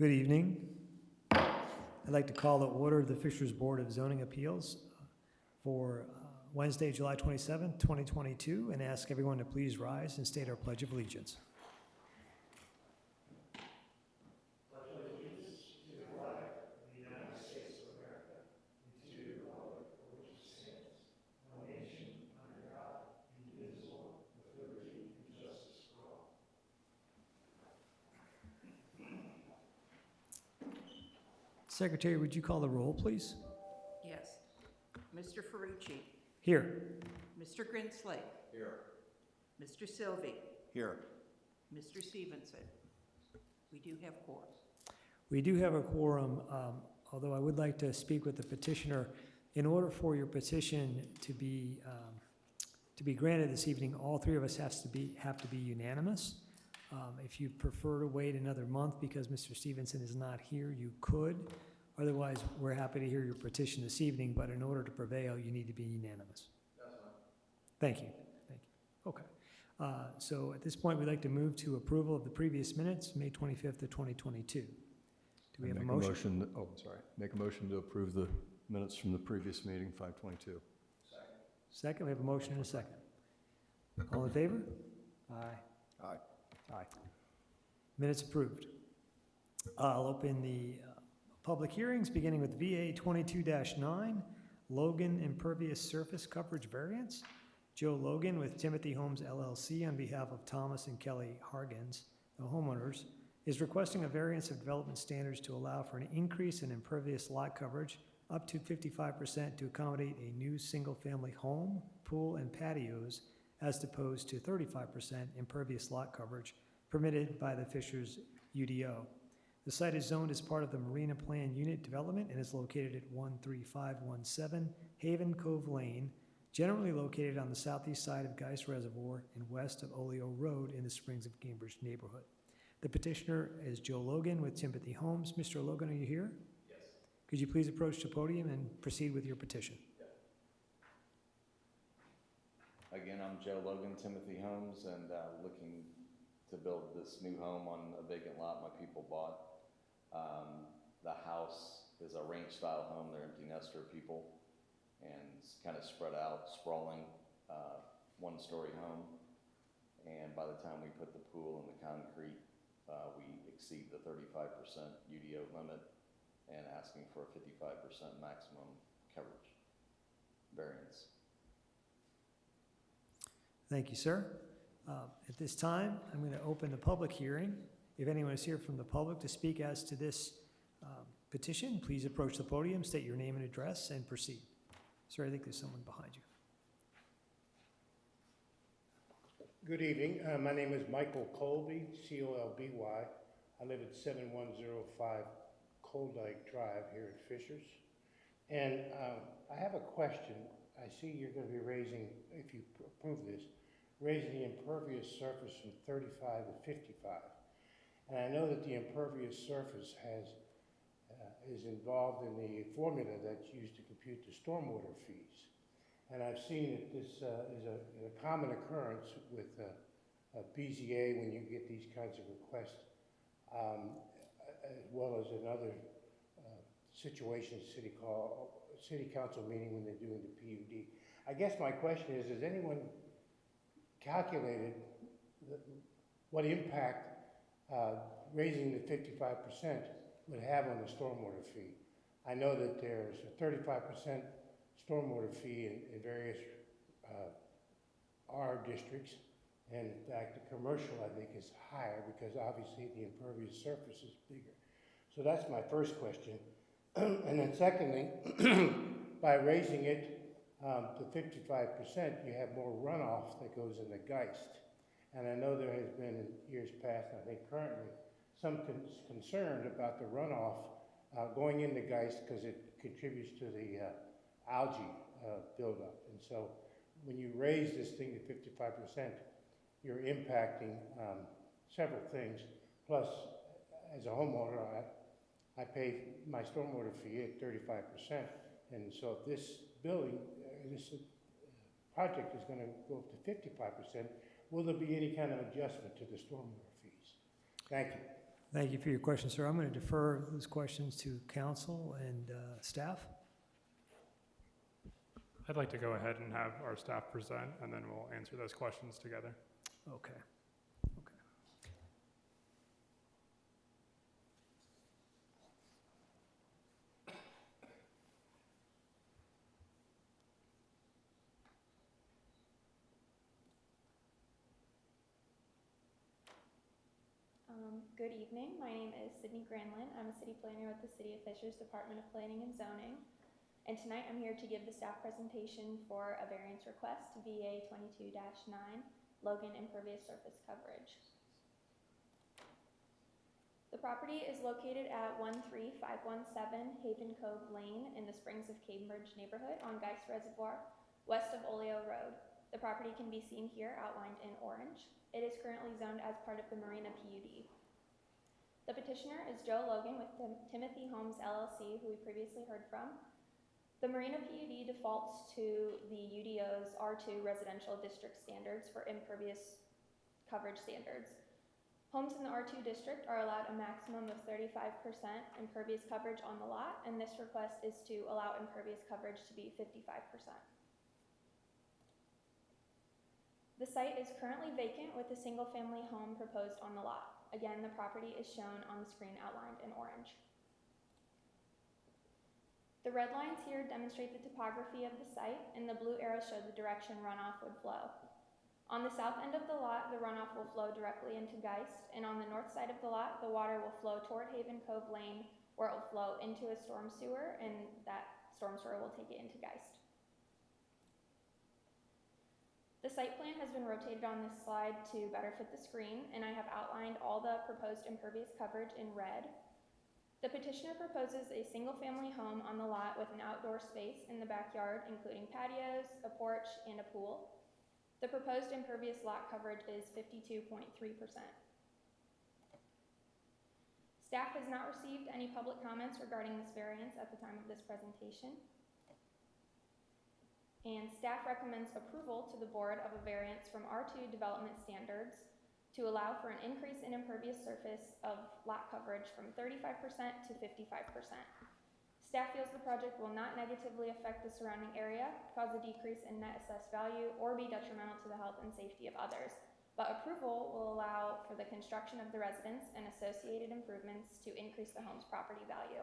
Good evening. I'd like to call to order the Fishers Board of Zoning Appeals for Wednesday, July 27th, 2022, and ask everyone to please rise and state our Pledge of Allegiance. Secretary, would you call the roll, please? Yes. Mr. Ferrucci. Here. Mr. Grinsley. Here. Mr. Sylvie. Here. Mr. Stevenson. We do have quorum. We do have a quorum, although I would like to speak with the petitioner. In order for your petition to be granted this evening, all three of us have to be unanimous. If you prefer to wait another month because Mr. Stevenson is not here, you could. Otherwise, we're happy to hear your petition this evening, but in order to prevail, you need to be unanimous. That's fine. Thank you. Thank you. Okay. So at this point, we'd like to move to approval of the previous minutes, May 25th of 2022. Do we have a motion? Make a motion to approve the minutes from the previous meeting, 5/22. Second, we have a motion and a second. All in favor? Aye. Aye. Aye. Minutes approved. I'll open the public hearings, beginning with VA 22-9, Logan Impervious Surface Coverage Variance. Joe Logan with Timothy Homes LLC on behalf of Thomas and Kelly Hargens, the homeowners, is requesting a variance of development standards to allow for an increase in impervious lot coverage up to 55% to accommodate a new single-family home, pool, and patios, as opposed to 35% impervious lot coverage permitted by the Fishers UDO. The site is zoned as part of the Marina Plan Unit Development and is located at 13517 Haven Cove Lane, generally located on the southeast side of Geist Reservoir and west of Oleo Road in the Springs of Cambridge neighborhood. The petitioner is Joe Logan with Timothy Homes. Mr. Logan, are you here? Yes. Could you please approach the podium and proceed with your petition? Again, I'm Joe Logan, Timothy Homes, and looking to build this new home on a vacant lot my people bought. The house is a ranch-style home. They're empty nester people, and it's kind of spread out, sprawling, one-story home. And by the time we put the pool and the concrete, we exceed the 35% UDO limit and asking for a 55% maximum coverage variance. Thank you, sir. At this time, I'm going to open the public hearing. If anyone is here from the public to speak as to this petition, please approach the podium, state your name and address, and proceed. Sir, I think there's someone behind you. Good evening. My name is Michael Colby, C-O-L-B-Y. I live at 7105 Coldike Drive here at Fishers. And I have a question. I see you're going to be raising, if you approve this, raising the impervious surface from 35 to 55. And I know that the impervious surface is involved in the formula that's used to compute the stormwater fees. And I've seen that this is a common occurrence with BZA when you get these kinds of requests, as well as in other situations, city council meeting when they're doing the PUD. I guess my question is, has anyone calculated what impact raising the 55% would have on the stormwater fee? I know that there's a 35% stormwater fee in various R districts, and in fact the commercial I think is higher because obviously the impervious surface is bigger. So that's my first question. And then secondly, by raising it to 55%, you have more runoff that goes in the Geist. And I know there has been in years past, and I think currently, some concern about the runoff going into Geist because it contributes to the algae buildup. And so when you raise this thing to 55%, you're impacting several things. Plus, as a homeowner, I pay my stormwater fee at 35%. And so if this building, this project is going to go up to 55%, will there be any kind of adjustment to the stormwater fees? Thank you. Thank you for your question, sir. I'm going to defer those questions to council and staff. I'd like to go ahead and have our staff present, and then we'll answer those questions together. Okay. Okay. Good evening. My name is Sydney Granlin. I'm a city planner with the City of Fishers Department of Planning and Zoning. And tonight I'm here to give the staff presentation for a variance request, VA 22-9, Logan Impervious Surface Coverage. The property is located at 13517 Haven Cove Lane in the Springs of Cambridge neighborhood on Geist Reservoir, west of Oleo Road. The property can be seen here outlined in orange. It is currently zoned as part of the Marina PUD. The petitioner is Joe Logan with Timothy Homes LLC, who we previously heard from. The Marina PUD defaults to the UDO's R2 residential district standards for impervious coverage standards. Homes in the R2 district are allowed a maximum of 35% impervious coverage on the lot, and this request is to allow impervious coverage to be 55%. The site is currently vacant with a single-family home proposed on the lot. Again, the property is shown on the screen outlined in orange. The red lines here demonstrate the topography of the site, and the blue arrows show the direction runoff would flow. On the south end of the lot, the runoff will flow directly into Geist, and on the north side of the lot, the water will flow toward Haven Cove Lane, where it will flow into a storm sewer, and that storm sewer will take it into Geist. The site plan has been rotated on this slide to better fit the screen, and I have outlined all the proposed impervious coverage in red. The petitioner proposes a single-family home on the lot with an outdoor space in the backyard, including patios, a porch, and a pool. The proposed impervious lot coverage is 52.3%. Staff has not received any public comments regarding this variance at the time of this presentation. And staff recommends approval to the board of a variance from R2 development standards to allow for an increase in impervious surface of lot coverage from 35% to 55%. Staff feels the project will not negatively affect the surrounding area, cause a decrease in net assessed value, or be detrimental to the health and safety of others, but approval will allow for the construction of the residence and associated improvements to increase the home's property value.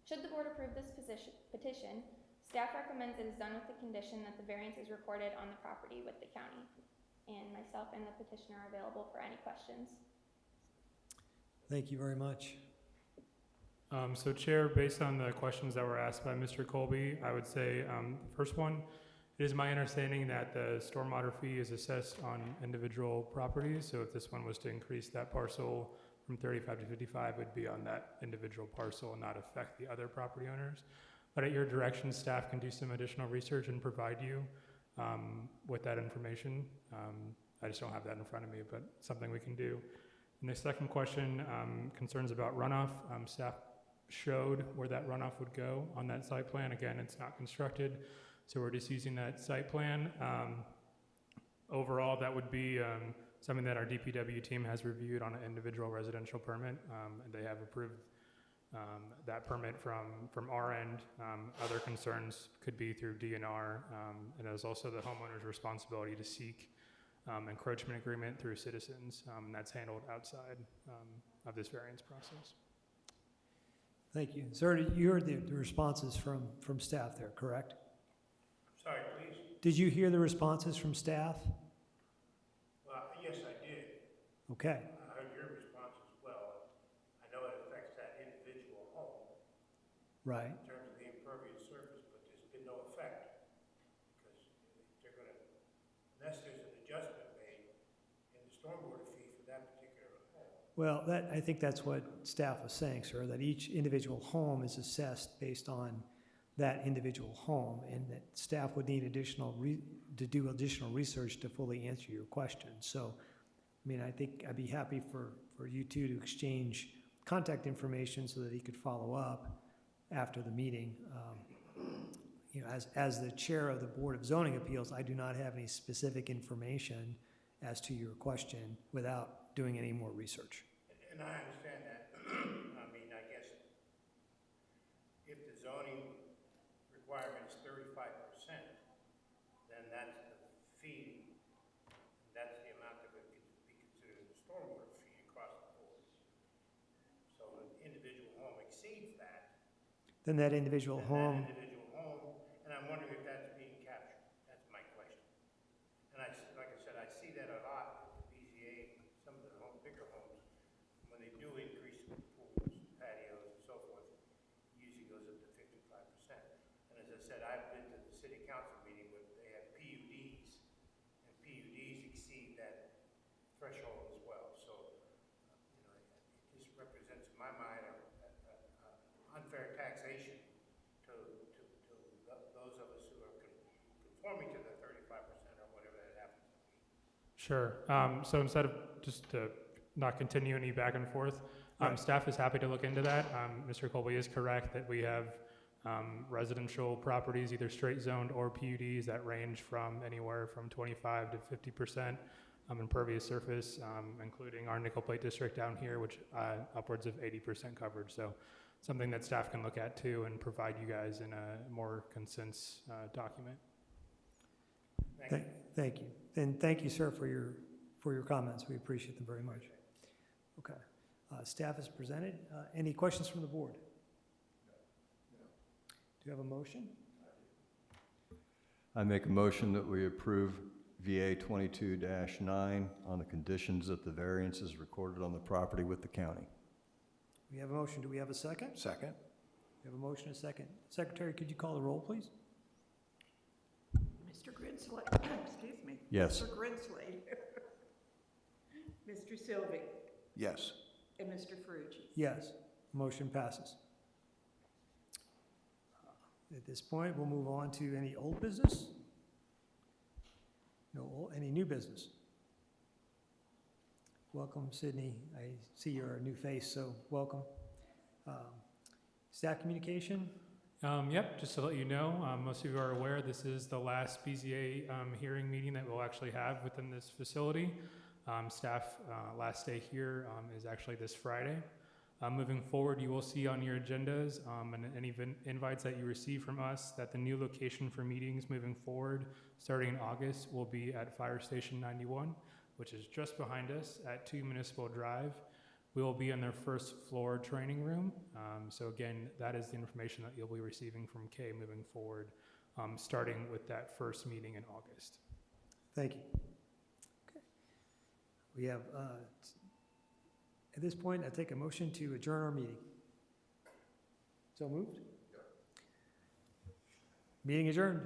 Should the board approve this petition, staff recommends it is done with the condition that the variance is recorded on the property with the county. And myself and the petitioner are available for any questions. Thank you very much. So Chair, based on the questions that were asked by Mr. Colby, I would say the first one, it is my understanding that the stormwater fee is assessed on individual properties. So if this one was to increase that parcel from 35 to 55, it would be on that individual parcel and not affect the other property owners. But at your direction, staff can do some additional research and provide you with that information. I just don't have that in front of me, but something we can do. And the second question, concerns about runoff. Staff showed where that runoff would go on that site plan. Again, it's not constructed, so we're just using that site plan. Overall, that would be something that our DPW team has reviewed on an individual residential permit, and they have approved that permit from our end. Other concerns could be through DNR, and it is also the homeowner's responsibility to seek encroachment agreement through citizens, and that's handled outside of this variance process. Thank you. Sir, you heard the responses from staff there, correct? Sorry, please. Did you hear the responses from staff? Well, yes, I did. Okay. I heard your response as well. I know it affects that individual home Right. in terms of the impervious surface, but there's been no effect because they're going to, unless there's an adjustment made in the stormwater fee for that particular home. Well, I think that's what staff was saying, sir, that each individual home is assessed based on that individual home, and that staff would need to do additional research to fully answer your question. So, I mean, I think I'd be happy for you two to exchange contact information so that he could follow up after the meeting. You know, as the chair of the Board of Zoning Appeals, I do not have any specific information as to your question without doing any more research. And I understand that. I mean, I guess if the zoning requirement is 35%, then that's the fee. That's the amount that would be considered a stormwater fee across the board. So an individual home exceeds that. Then that individual then home, That individual home, and I'm wondering if that's being captured. That's my question. And like I said, I see that a lot with the BZA, some of the bigger homes, when they do increase the pools, patios, and so forth, it usually goes up to 55%. And as I said, I've been to the city council meeting where they have PUDs, and PUDs exceed that threshold as well. So, it just represents, in my mind, unfair taxation to those of us who are conforming to the 35% or whatever that happens to be. Sure. So instead of just to not continue any back and forth, Right. staff is happy to look into that. Mr. Colby is correct that we have residential properties, either straight zoned or PUDs, that range from anywhere from 25 to 50% impervious surface, including our nickel plate district down here, which upwards of 80% coverage. So something that staff can look at too and provide you guys in a more concise document. thank you. And thank you, sir, for your comments. We appreciate them very much. Okay. Staff is presented. Any questions from the board? Do you have a motion? I make a motion that we approve VA 22-9 on the conditions that the variance is recorded on the property with the county. We have a motion. Do we have a second? Second? We have a motion, a second. Secretary, could you call the roll, please? Mr. Grinsley, excuse me. Yes. Mr. Grinsley. Mr. Sylvie, Yes. and Mr. Ferrucci. Yes. Motion passes. At this point, we'll move on to any old business? No, any new business? Welcome, Sydney. I see you're a new face, so welcome. Staff communication? Yep, just to let you know, most of you are aware this is the last BZA hearing meeting that we'll actually have within this facility. Staff last day here is actually this Friday. Moving forward, you will see on your agendas and any invites that you receive from us that the new location for meetings moving forward, starting in August, will be at Fire Station 91, which is just behind us at 2 Municipal Drive. We will be in their first floor training room. So again, that is the information that you'll be receiving from Kay moving forward, starting with that first meeting in August. Thank you. Okay. We have, at this point, I take a motion to adjourn our meeting. So moved? Meeting adjourned.